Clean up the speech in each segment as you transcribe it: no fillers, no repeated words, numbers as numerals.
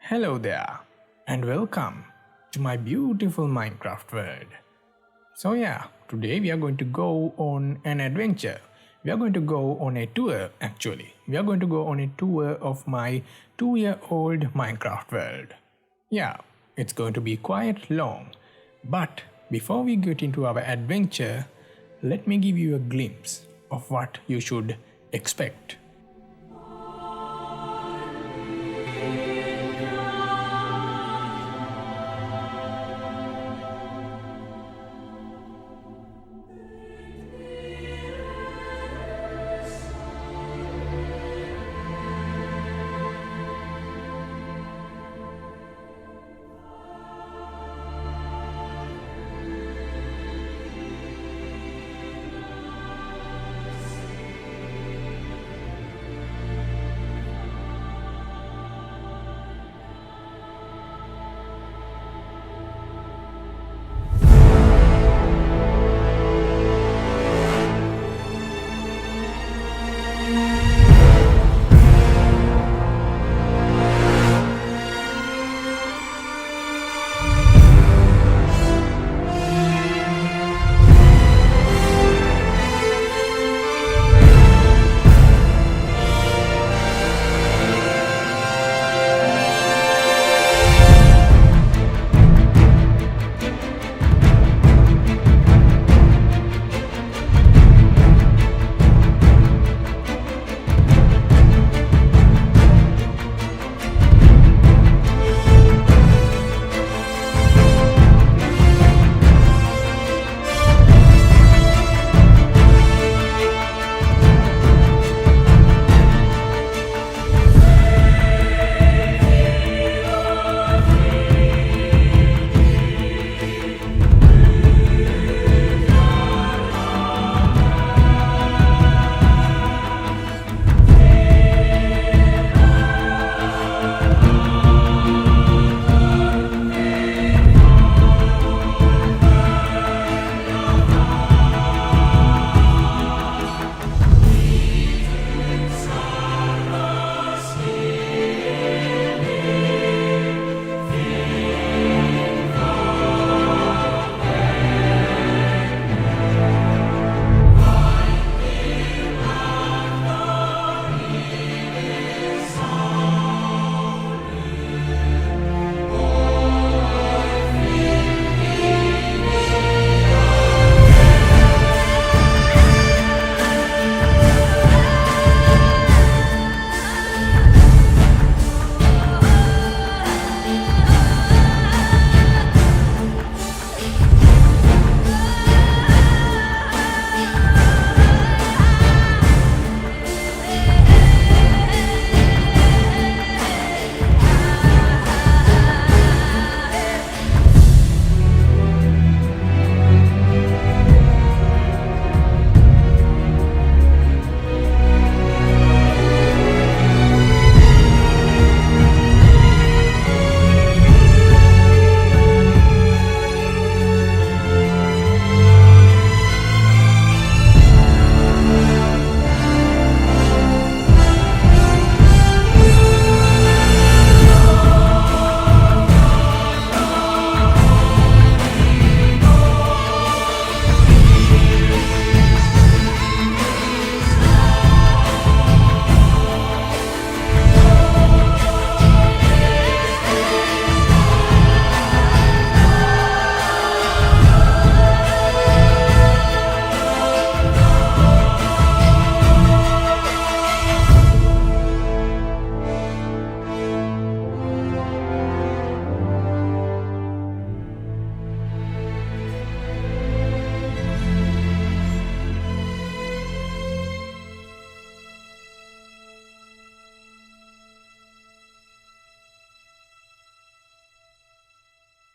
Hello there, and welcome to my beautiful Minecraft world. So, today we are going to go on an adventure. We are going to go on a tour, actually. We are going to go on a tour of my 2-year-old Minecraft world. Yeah, it's going to be quite long. But before we get into our adventure, let me give you a glimpse of what you should expect.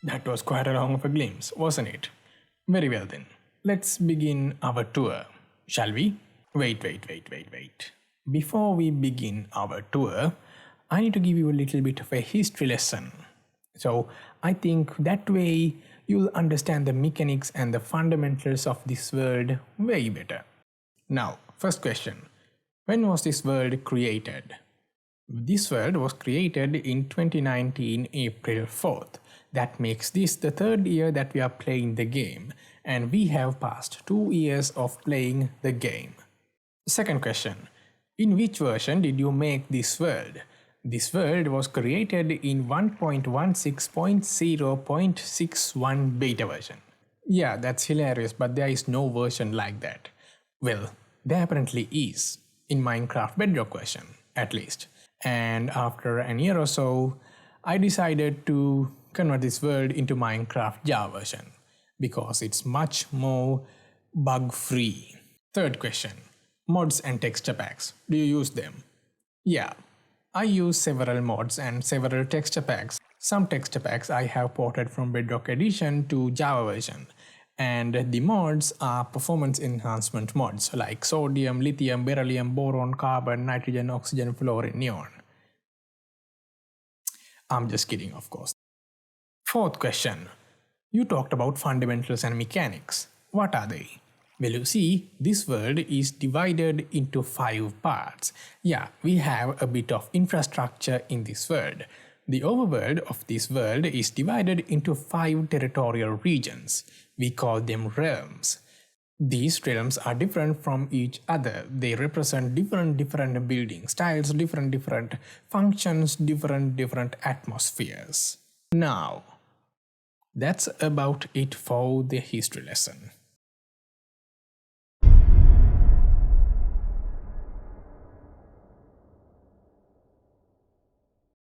That was quite a long of a glimpse, wasn't it? Very well then. Let's begin our tour, shall we? Wait. Before we begin our tour, I need to give you a little bit of a history lesson. So I think that way you'll understand the mechanics and the fundamentals of this world way better. Now, first question. When was this world created? This world was created in 2019 April 4th. That makes this the third year that we are playing the game, and we have passed 2 years of playing the game. Second question. In which version did you make this world? This world was created in 1.16.0.61 beta version. Yeah, that's hilarious, but there is no version like that. Well, there apparently is, in Minecraft Bedrock version, at least. And after an year or so, I decided to convert this world into Minecraft Java version because it's much more bug-free. Third question. Mods and texture packs. Do you use them? Yeah, I use several mods and several texture packs. Some texture packs I have ported from Bedrock Edition to Java version. And the mods are performance enhancement mods like sodium, lithium, beryllium, boron, carbon, nitrogen, oxygen, fluorine, neon. I'm just kidding, of course. Fourth question. You talked about fundamentals and mechanics. What are they? Well, you see, this world is divided into 5 parts. Yeah, we have a bit of infrastructure in this world. The overworld of this world is divided into 5 territorial regions. We call them realms. These realms are different from each other. They represent different building styles, different functions, different atmospheres. Now, that's about it for the history lesson.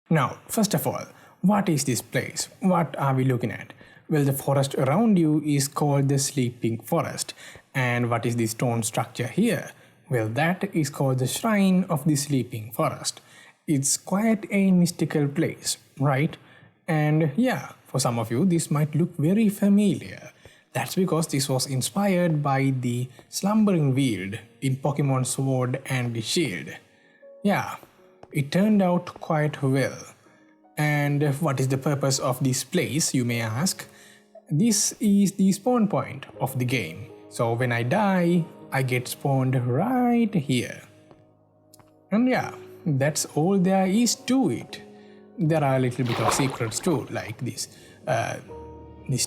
Now, first of all, what is this place? What are we looking at? Well, the forest around you is called the Sleeping Forest. And what is the stone structure here? Well, that is called the Shrine of the Sleeping Forest. It's quite a mystical place, right? And yeah, for some of you, this might look very familiar. That's because this was inspired by the Slumbering Weald in Pokemon Sword and Shield. Yeah, it turned out quite well. And what is the purpose of this place, you may ask? This is the spawn point of the game. So when I die, I get spawned right here. And yeah, that's all there is to it. There are a little bit of secrets too, like this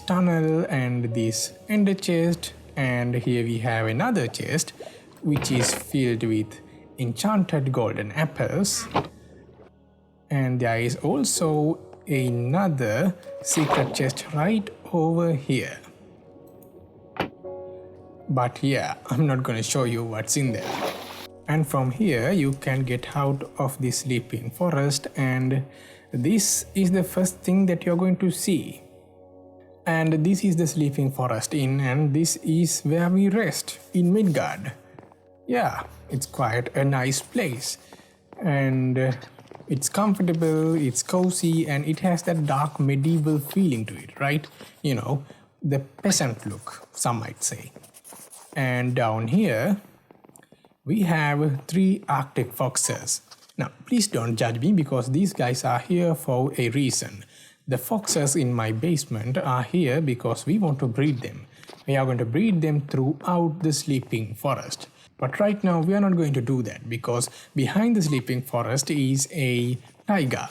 tunnel and this ender chest. And here we have another chest, which is filled with enchanted golden apples. And there is also another secret chest right over here. But yeah, I'm not gonna show you what's in there. And from here you can get out of the Sleeping Forest, and this is the first thing that you're going to see. And this is the Sleeping Forest Inn, and this is where we rest in Midgard. Yeah, it's quite a nice place. And it's comfortable, it's cozy, and it has that dark medieval feeling to it, right? You know, the peasant look, some might say. And down here, we have 3 Arctic foxes. Now, please don't judge me because these guys are here for a reason. The foxes in my basement are here because we want to breed them. We are going to breed them throughout the Sleeping Forest. But right now we are not going to do that because behind the Sleeping Forest is a taiga.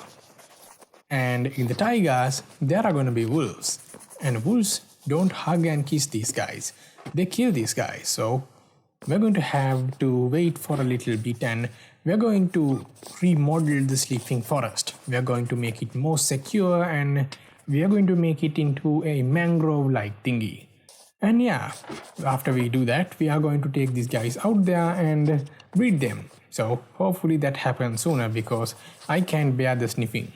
And in the taigas, there are going to be wolves. And wolves don't hug and kiss these guys. They kill these guys. So we're going to have to wait for a little bit, and we're going to remodel the Sleeping Forest. We're going to make it more secure, and we are going to make it into a mangrove-like thingy. And yeah, after we do that, we are going to take these guys out there and breed them. So hopefully that happens sooner because I can't bear the sniffing.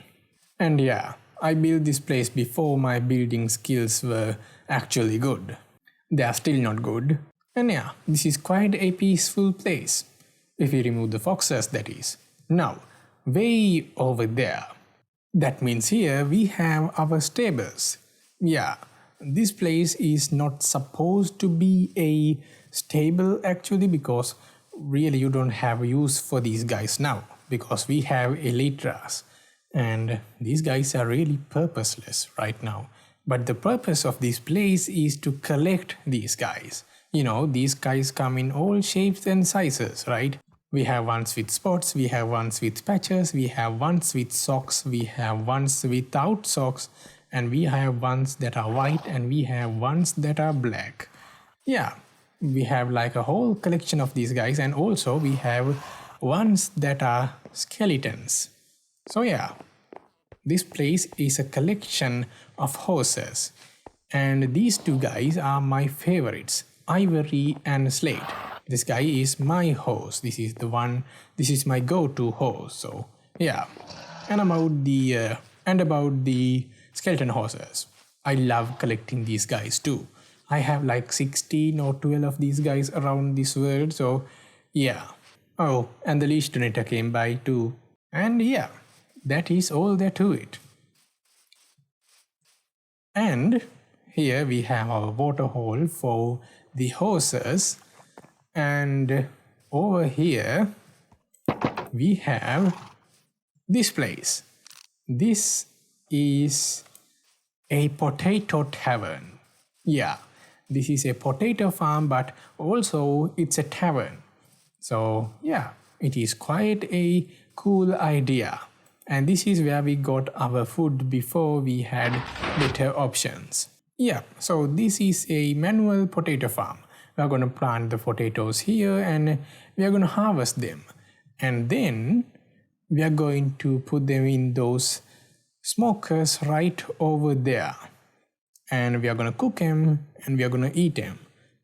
And yeah, I built this place before my building skills were actually good. They are still not good. And yeah, this is quite a peaceful place. If we remove the foxes, that is. Now, way over there. That means here we have our stables. Yeah, this place is not supposed to be a stable actually, because really you don't have use for these guys now because we have elytras. And these guys are really purposeless right now. But the purpose of this place is to collect these guys. You know, these guys come in all shapes and sizes, right? We have ones with spots, we have ones with patches, we have ones with socks, we have ones without socks, and we have ones that are white, and we have ones that are black. Yeah, we have like a whole collection of these guys, and also we have ones that are skeletons. So yeah, this place is a collection of horses, and these two guys are my favorites, Ivory and Slate. This guy is my horse. This is the one. This is my go-to horse. So yeah, and about the skeleton horses. I love collecting these guys too. I have like 16 or 12 of these guys around this world. So yeah. Oh, and the leash donator came by too. And yeah, that is all there to it. And here we have our water hole for the horses, and over here we have this place. This is a potato tavern. Yeah, this is a potato farm, but also it's a tavern. So yeah, it is quite a cool idea. And this is where we got our food before we had better options. Yeah, so this is a manual potato farm. We are going to plant the potatoes here and we are going to harvest them. And then we are going to put them in those smokers right over there. And we are going to cook them and we are going to eat them.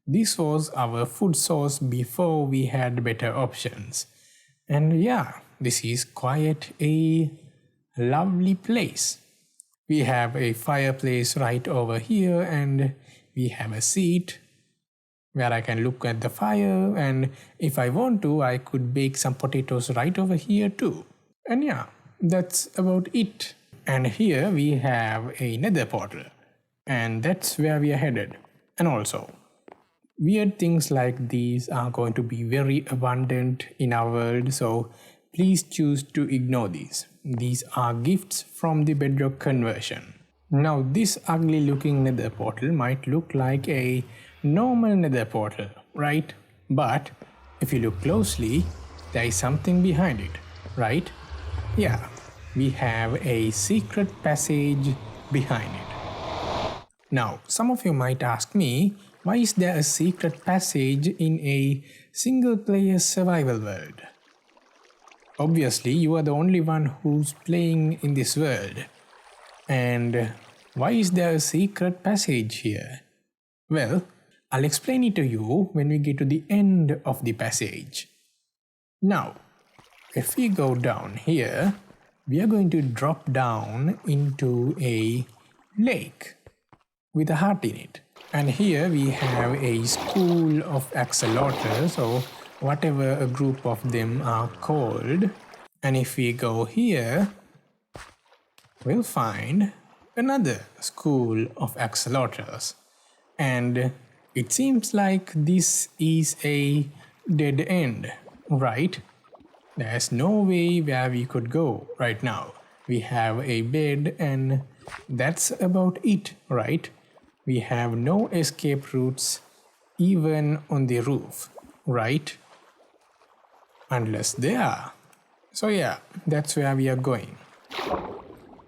This was our food source before we had better options. And yeah, this is quite a lovely place. We have a fireplace right over here and we have a seat where I can look at the fire, and if I want to, I could bake some potatoes right over here too. And yeah, that's about it. And here we have a nether portal, and that's where we are headed. And also, weird things like these are going to be very abundant in our world, so please choose to ignore these. These are gifts from the bedrock conversion. Now this ugly looking nether portal might look like a normal nether portal, right? But if you look closely, there is something behind it, right? Yeah, we have a secret passage behind it. Now, some of you might ask me, why is there a secret passage in a single-player survival world? Obviously, you are the only one who's playing in this world. And why is there a secret passage here? Well, I'll explain it to you when we get to the end of the passage. Now, if we go down here, we are going to drop down into a lake with a heart in it. And here we have a school of axolotls, or whatever a group of them are called. And if we go here, we'll find another school of axolotls. And it seems like this is a dead end, right? There's no way where we could go right now. We have a bed and that's about it, right? We have no escape routes even on the roof, right? Unless they are. So yeah, that's where we are going.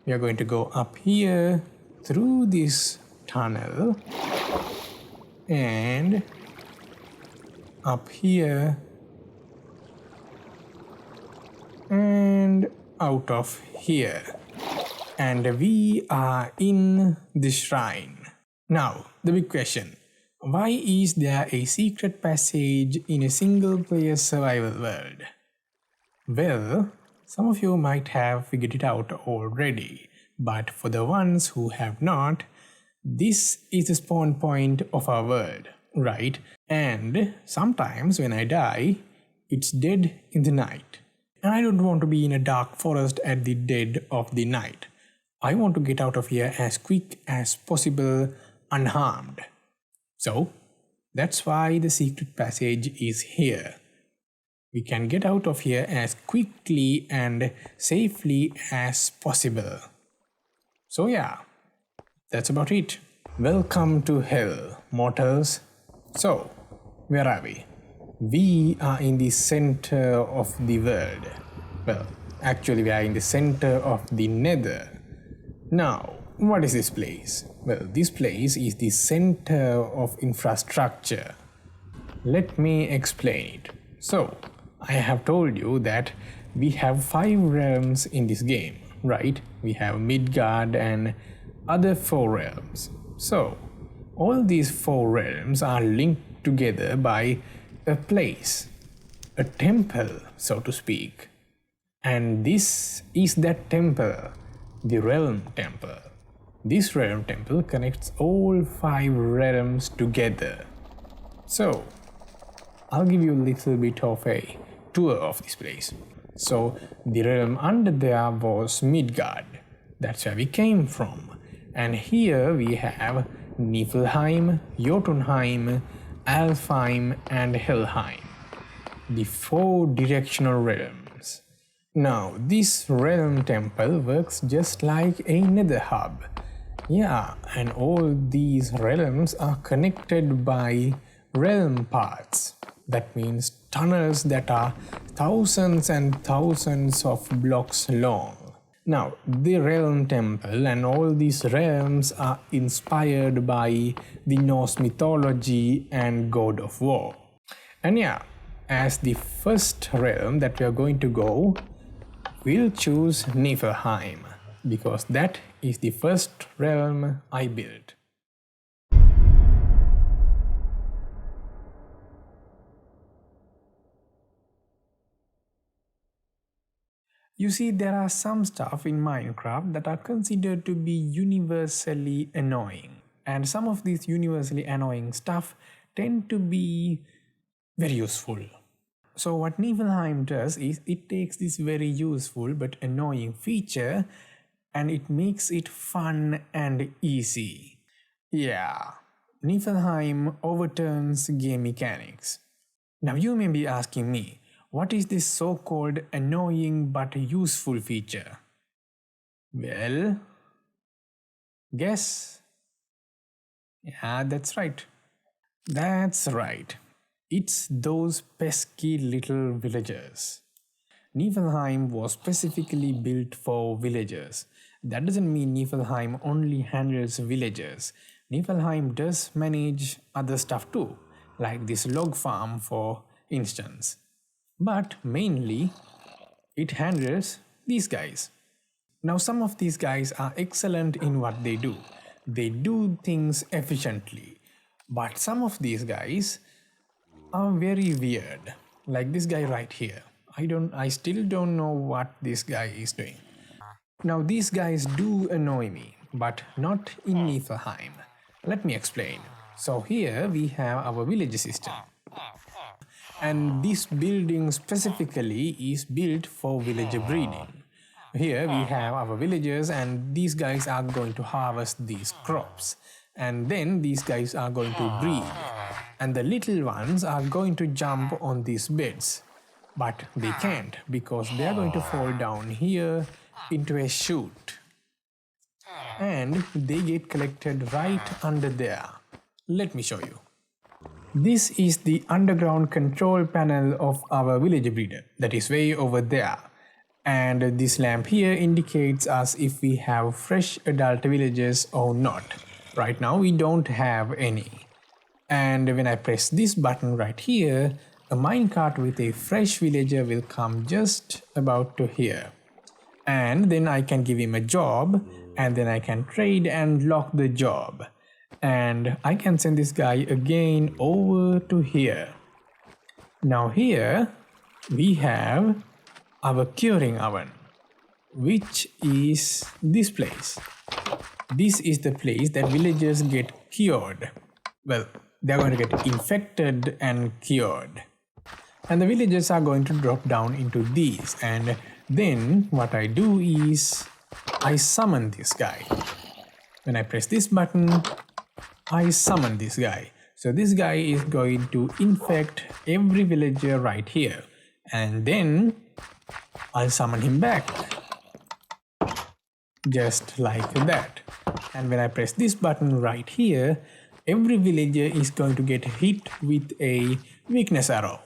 We are going to go up here through this tunnel and up here and out of here. And we are in the shrine. Now, the big question. Why is there a secret passage in a single-player survival world? Well, some of you might have figured it out already, but for the ones who have not, this is the spawn point of our world, right? And sometimes when I die, it's dead in the night. And I don't want to be in a dark forest at the dead of the night. I want to get out of here as quick as possible, unharmed. So, that's why the secret passage is here. We can get out of here as quickly and safely as possible. So yeah, that's about it. Welcome to hell, mortals. So, where are we? we are in the center of the world. Well, actually we are in the center of the nether. Now, what is this place? Well, this place is the center of infrastructure. Let me explain it. So, I have told you that we have 5 realms in this game, right? We have Midgard and other 4 realms. So, all these 4 realms are linked together by a place, a temple, so to speak. And this is that temple, the realm temple. This realm temple connects all 5 realms together. So, I'll give you a little bit of a tour of this place. So, the realm under there was Midgard. That's where we came from. And here we have Niflheim, Jotunheim, Alfheim and Helheim. The 4 directional realms. Now, this realm temple works just like a nether hub. Yeah, and all these realms are connected by realm paths. That means tunnels that are thousands and thousands of blocks long. Now, the realm temple and all these realms are inspired by the Norse mythology and god of war. And yeah, as the first realm that we are going to go, we'll choose Niflheim, because that is the first realm I built. You see, there are some stuff in Minecraft that are considered to be universally annoying. And some of these universally annoying stuff tend to be very useful. So what Niflheim does is it takes this very useful but annoying feature and it makes it fun and easy. Yeah, Niflheim overturns game mechanics. Now you may be asking me, what is this so-called annoying but useful feature? Well, guess? Yeah, that's right. That's right. It's those pesky little villagers. Niflheim was specifically built for villagers. That doesn't mean Niflheim only handles villagers. Niflheim does manage other stuff too, like this log farm for instance. But mainly, it handles these guys. Now some of these guys are excellent in what they do. They do things efficiently. But some of these guys are very weird. Like this guy right here. I still don't know what this guy is doing. Now these guys do annoy me, but not in Niflheim. Let me explain. So here we have our village system. And this building specifically is built for villager breeding. Here we have our villagers and these guys are going to harvest these crops. And then these guys are going to breed. And the little ones are going to jump on these beds. But they can't because they are going to fall down here into a chute. And they get collected right under there. Let me show you. This is the underground control panel of our villager breeder that is way over there. And this lamp here indicates us if we have fresh adult villagers or not. Right now we don't have any. And when I press this button right here, a minecart with a fresh villager will come just about to here. And then I can give him a job and then I can trade and lock the job. And I can send this guy again over to here. Now here we have our curing oven, which is this place. This is the place that villagers get cured. Well, they're going to get infected and cured. And the villagers are going to drop down into these. And then what I do is I summon this guy. When I press this button, I summon this guy. So this guy is going to infect every villager right here. And then I'll summon him back. Just like that. And when I press this button right here, every villager is going to get hit with a weakness arrow.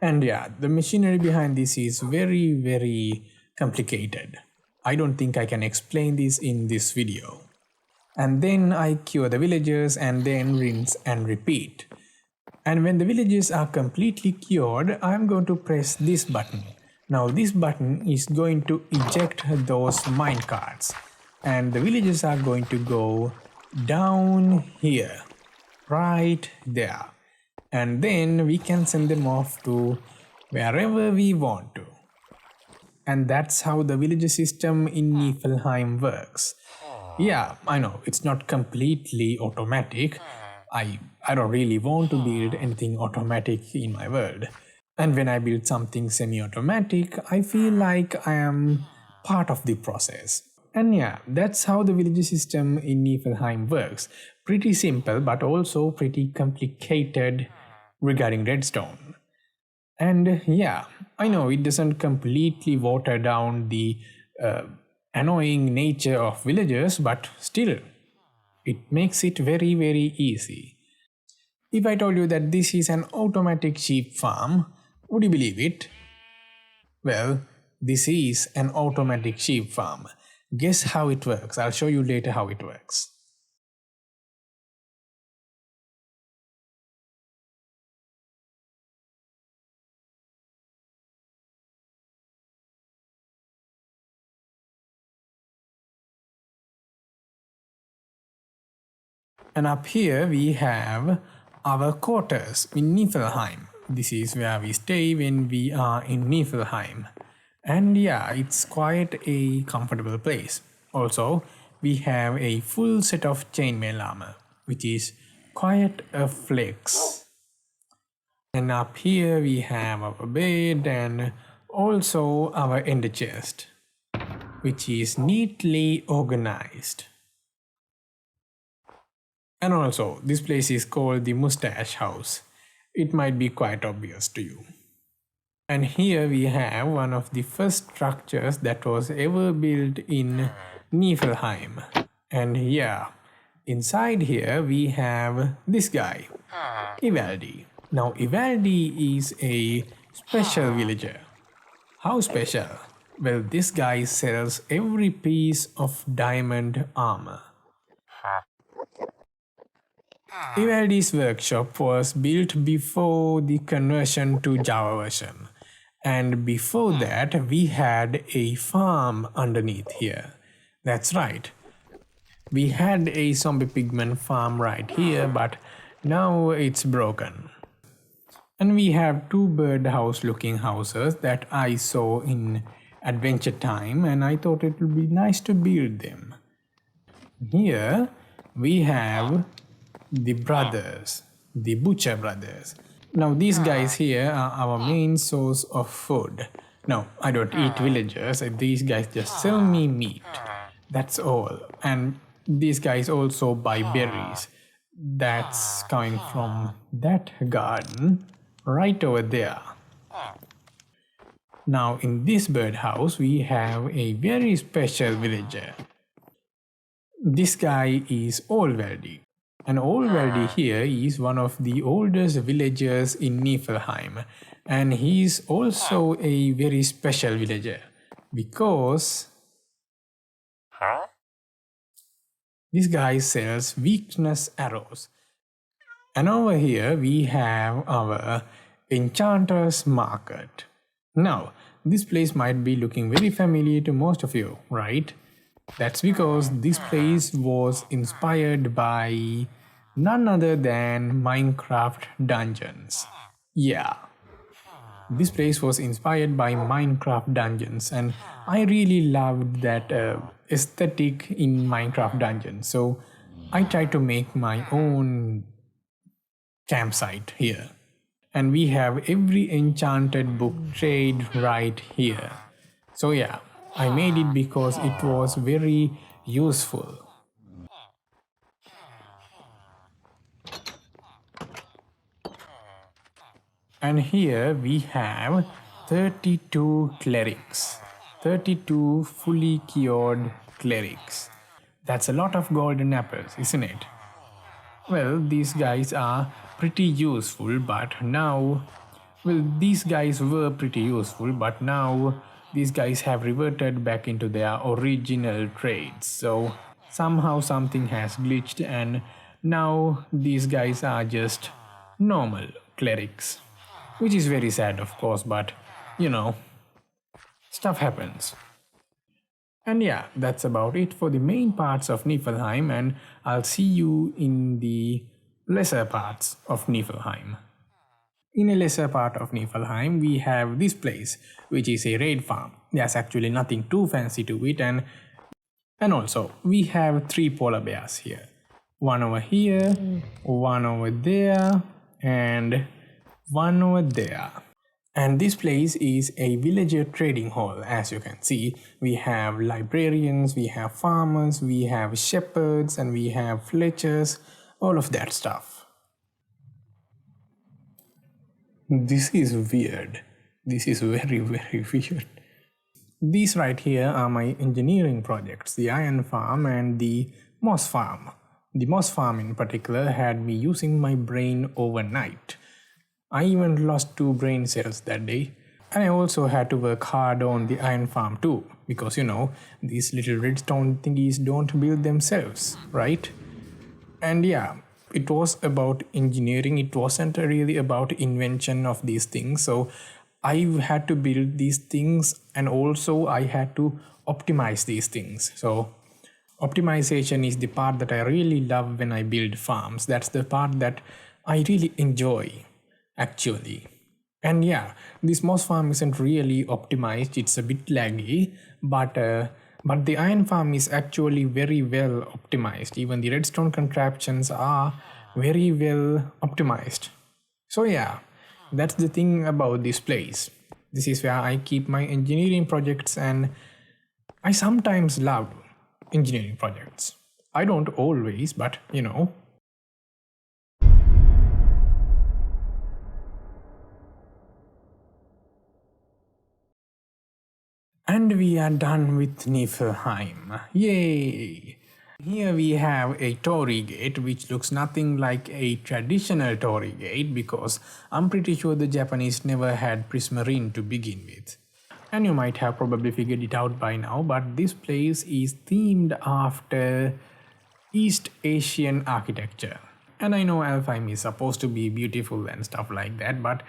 And yeah, the machinery behind this is very, very complicated. I don't think I can explain this in this video. And then I cure the villagers and then rinse and repeat. And when the villages are completely cured, I'm going to press this button. Now this button is going to eject those minecarts. And the villages are going to go down here, right there. And then we can send them off to wherever we want to. And that's how the village system in Niflheim works. Yeah, I know, it's not completely automatic. I don't really want to build anything automatic in my world. And when I build something semi-automatic, I feel like I am part of the process. And yeah, that's how the village system in Niflheim works. Pretty simple, but also pretty complicated regarding redstone. And yeah, I know it doesn't completely water down the annoying nature of villagers, but still, it makes it very, very easy. If I told you that this is an automatic sheep farm, would you believe it? Well, this is an automatic sheep farm. Guess how it works? I'll show you later how it works. And up here we have our quarters in Niflheim. This is where we stay when we are in Niflheim. And yeah, it's quite a comfortable place. Also, we have a full set of chainmail armor, which is quite a flex. And up here we have our bed and also our ender chest, which is neatly organized. And also, this place is called the Mustache House. It might be quite obvious to you. And here we have one of the first structures that was ever built in Niflheim. And yeah, inside here we have this guy, Ivaldi. Now Ivaldi is a special villager. How special? Well, this guy sells every piece of diamond armor. Ivaldi's workshop was built before the conversion to Java version. And before that, we had a farm underneath here. That's right. We had a zombie pigman farm right here, but now it's broken. And we have two birdhouse looking houses that I saw in Adventure Time, and I thought it would be nice to build them. Here we have the brothers, the butcher brothers. Now these guys here are our main source of food. No, I don't eat villagers. These guys just sell me meat. That's all. And these guys also buy berries. That's coming from that garden right over there. Now in this birdhouse we have a very special villager. This guy is Allvaldi. And Allvaldi here is one of the oldest villagers in Niflheim. And he is also a very special villager because this guy sells weakness arrows. And over here we have our Enchanter's Market. Now, this place might be looking very familiar to most of you, right? That's because this place was inspired by none other than Minecraft dungeons. Yeah, this place was inspired by Minecraft dungeons, and I really loved that aesthetic in Minecraft dungeons. So I tried to make my own campsite here. And we have every enchanted book trade right here. So yeah, I made it because it was very useful. And here we have 32 clerics, 32 fully cured clerics. That's a lot of golden apples, isn't it? Well, these guys are pretty useful, but now Well, these guys were pretty useful, but now these guys have reverted back into their original trades. So somehow something has glitched, and now these guys are just normal clerics. Which is very sad, of course, but you know, stuff happens. And yeah, that's about it for the main parts of Niflheim, and I'll see you in the lesser parts of Niflheim. In a lesser part of Niflheim, we have this place, which is a raid farm. There's actually nothing too fancy to it, and also we have 3 polar bears here. One over here, one over there, and one over there. And this place is a villager trading hall. As you can see, we have librarians, we have farmers, we have shepherds, and we have fletchers, all of that stuff. This is weird. This is very, very weird. These right here are my engineering projects, the iron farm and the moss farm. The moss farm in particular had me using my brain overnight. I even lost 2 brain cells that day. And I also had to work hard on the iron farm too, because you know, these little redstone thingies don't build themselves, right? And yeah, it was about engineering, it wasn't really about invention of these things. So I had to build these things, and also I had to optimize these things. So optimization is the part that I really love when I build farms. That's the part that I really enjoy, actually. And yeah, this moss farm isn't really optimized, it's a bit laggy, but the iron farm is actually very well optimized. Even the redstone contraptions are very well optimized. So yeah, that's the thing about this place. This is where I keep my engineering projects, and I sometimes love engineering projects. I don't always, but you know. And we are done with Niflheim. Yay! Here we have a Torii gate, which looks nothing like a traditional Torii gate, because I'm pretty sure the Japanese never had prismarine to begin with. And you might have probably figured it out by now, but this place is themed after East Asian architecture. And I know Alfheim is supposed to be beautiful and stuff like that, but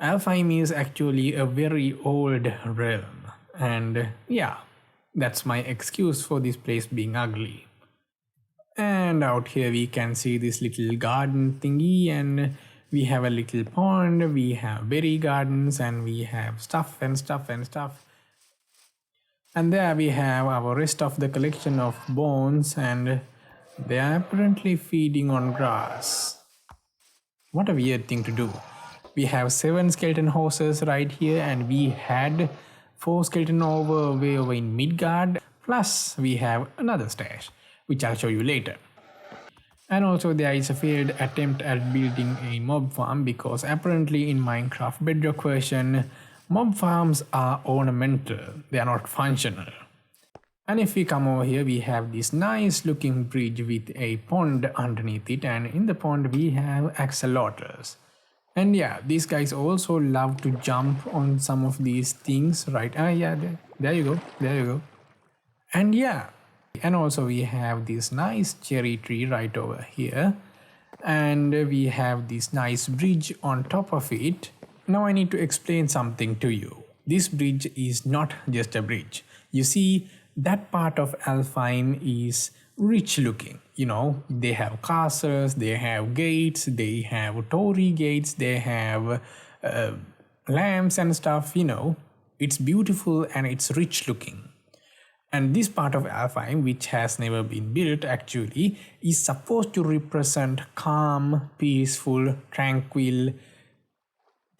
Alfheim is actually a very old realm. And yeah, that's my excuse for this place being ugly. And out here we can see this little garden thingy, and we have a little pond, we have berry gardens, and we have stuff and stuff and stuff. And there we have our rest of the collection of bones, and they are apparently feeding on grass. What a weird thing to do. We have 7 skeleton horses right here, and we had 4 skeleton way over in Midgard, plus we have another stash, which I'll show you later. And also there is a failed attempt at building a mob farm, because apparently in Minecraft Bedrock version, mob farms are ornamental, they are not functional. And if we come over here, we have this nice looking bridge with a pond underneath it, and in the pond we have axolotls. And yeah, these guys also love to jump on some of these things, right? Yeah, there you go, there you go. And yeah, and also we have this nice cherry tree right over here, and we have this nice bridge on top of it. Now I need to explain something to you. This bridge is not just a bridge. You see, that part of Alfheim is rich looking. You know, they have castles, they have gates, they have Torii gates, they have lamps and stuff, you know. It's beautiful and it's rich looking. And this part of Alfheim, which has never been built actually, is supposed to represent calm, peaceful, tranquil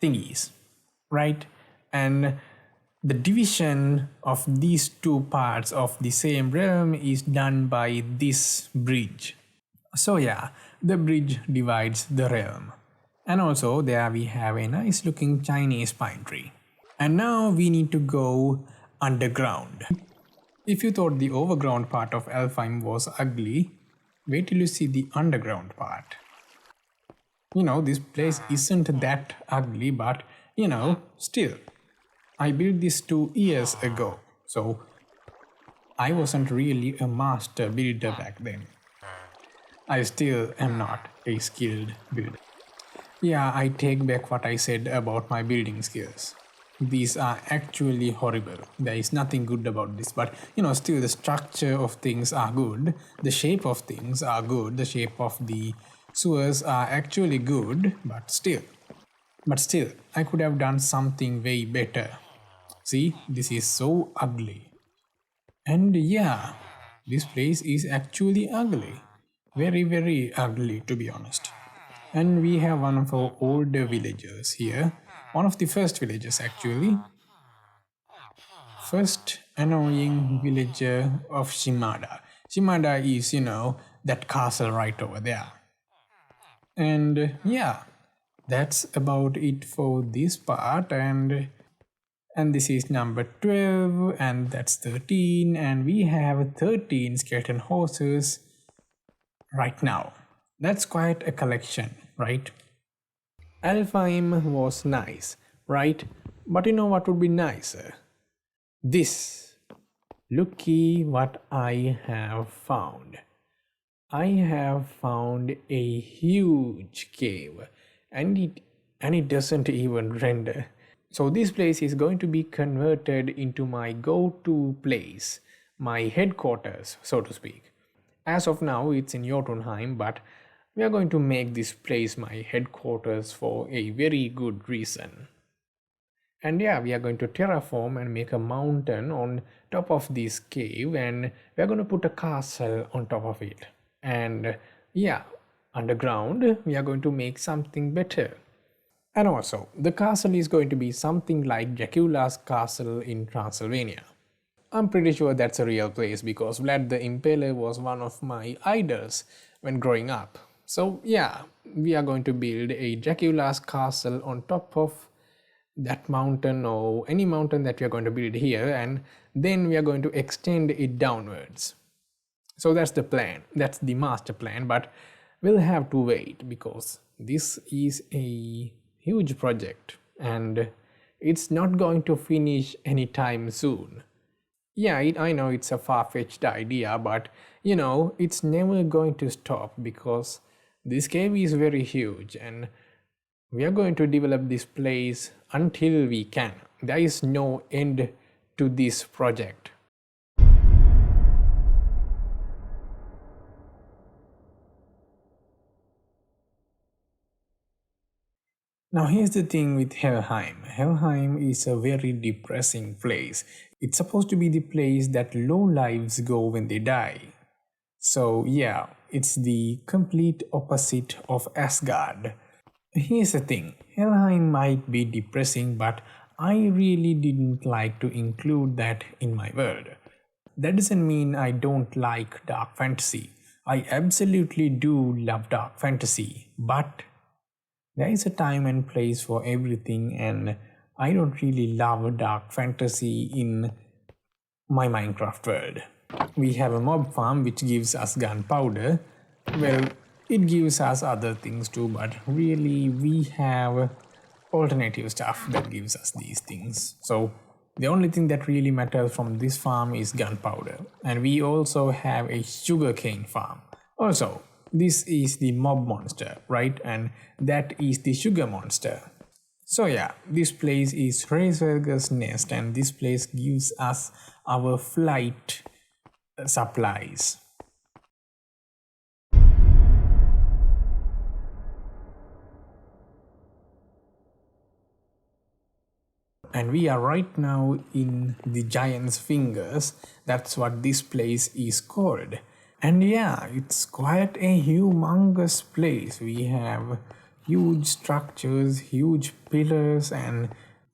thingies, right? And the division of these 2 parts of the same realm is done by this bridge. So yeah, the bridge divides the realm. And also there we have a nice looking Chinese pine tree. And now we need to go underground. If you thought the overground part of Alfheim was ugly, wait till you see the underground part. You know, this place isn't that ugly, but Still, I built this 2 years ago, so I wasn't really a master builder back then. I still am not a skilled builder. Yeah, I take back what I said about my building skills. These are actually horrible. There is nothing good about this, but still the structure of things are good. The shape of things are good. The shape of the sewers are actually good, but still, I could have done something way better. See, this is so ugly. And yeah, this place is actually ugly. Very, very ugly, to be honest. And we have one of our older villagers here. One of the first villagers, actually. First annoying villager of Shimada. Shimada is, that castle right over there. And yeah, that's about it for this part. And this is number 12, and that's 13, and we have 13 skeleton horses right now. That's quite a collection, right? Alfheim was nice, right? But you know what would be nicer? This. Looky what I have found. I have found a huge cave, and it doesn't even render. So this place is going to be converted into my go-to place, my headquarters, so to speak. As of now, it's in Jotunheim, but we are going to make this place my headquarters for a very good reason. And yeah, we are going to terraform and make a mountain on top of this cave, and we are going to put a castle on top of it. And yeah, underground, we are going to make something better. And also, the castle is going to be something like Dracula's castle in Transylvania. I'm pretty sure that's a real place because Vlad the Impaler was one of my idols when growing up. So yeah, we are going to build a Dracula's castle on top of that mountain or any mountain that we are going to build here, and then we are going to extend it downwards. So that's the plan, that's the master plan, but we'll have to wait because this is a huge project and it's not going to finish anytime soon. Yeah, I know it's a far-fetched idea, but it's never going to stop because this cave is very huge and we are going to develop this place until we can. There is no end to this project. Now here's the thing with Helheim. Helheim is a very depressing place. It's supposed to be the place that low lives go when they die. So yeah, it's the complete opposite of Asgard. Here's the thing, Helheim might be depressing, but I really didn't like to include that in my world. That doesn't mean I don't like dark fantasy. I absolutely do love dark fantasy, but there is a time and place for everything, and I don't really love dark fantasy in my Minecraft world. We have a mob farm which gives us gunpowder. Well, it gives us other things too, but really we have alternative stuff that gives us these things. So the only thing that really matters from this farm is gunpowder. And we also have a sugarcane farm. Also, this is the mob monster, right? And that is the sugar monster. So yeah, this place is Reisberger's nest, and this place gives us our flight supplies. And we are right now in the giant's fingers. That's what this place is called. And yeah, it's quite a humongous place. We have huge structures, huge pillars, and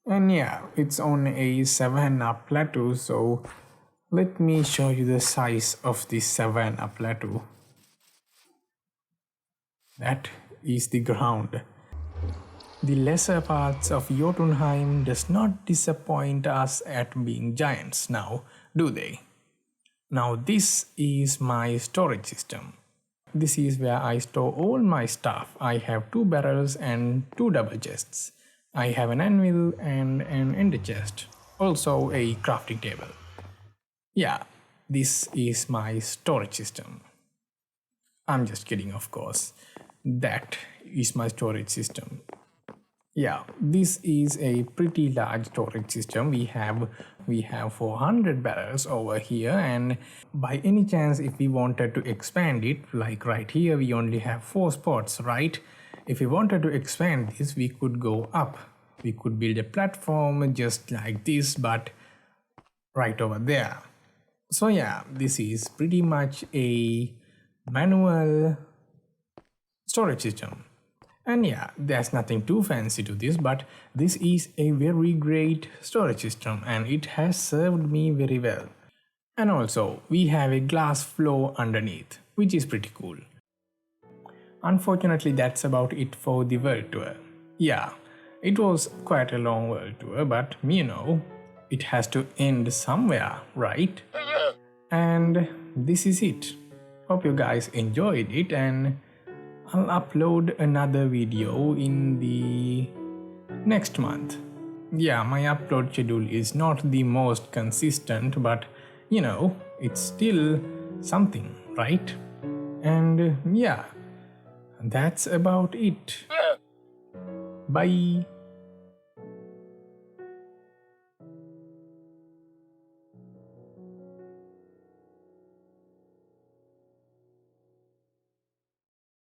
yeah, it's on a savanna plateau. So let me show you the size of this savanna plateau. That is the ground. The lesser parts of Jotunheim does not disappoint us at being giants now, do they? Now this is my storage system. This is where I store all my stuff. I have 2 barrels and 2 double chests. I have an anvil and an ender chest, also a crafting table. Yeah, this is my storage system. I'm just kidding, of course. That is my storage system. Yeah, this is a pretty large storage system. We have 400 barrels over here, and by any chance if we wanted to expand it, like right here we only have 4 spots, right? If we wanted to expand this, we could go up. We could build a platform just like this, but right over there. So yeah, this is pretty much a manual storage system. And yeah, there's nothing too fancy to this, but this is a very great storage system and it has served me very well. And also, we have a glass floor underneath, which is pretty cool. Unfortunately, that's about it for the world tour. Yeah, it was quite a long world tour, but it has to end somewhere, right? And this is it. Hope you guys enjoyed it, and I'll upload another video in the next month. Yeah, my upload schedule is not the most consistent, but it's still something, right? And yeah, that's about it. Bye.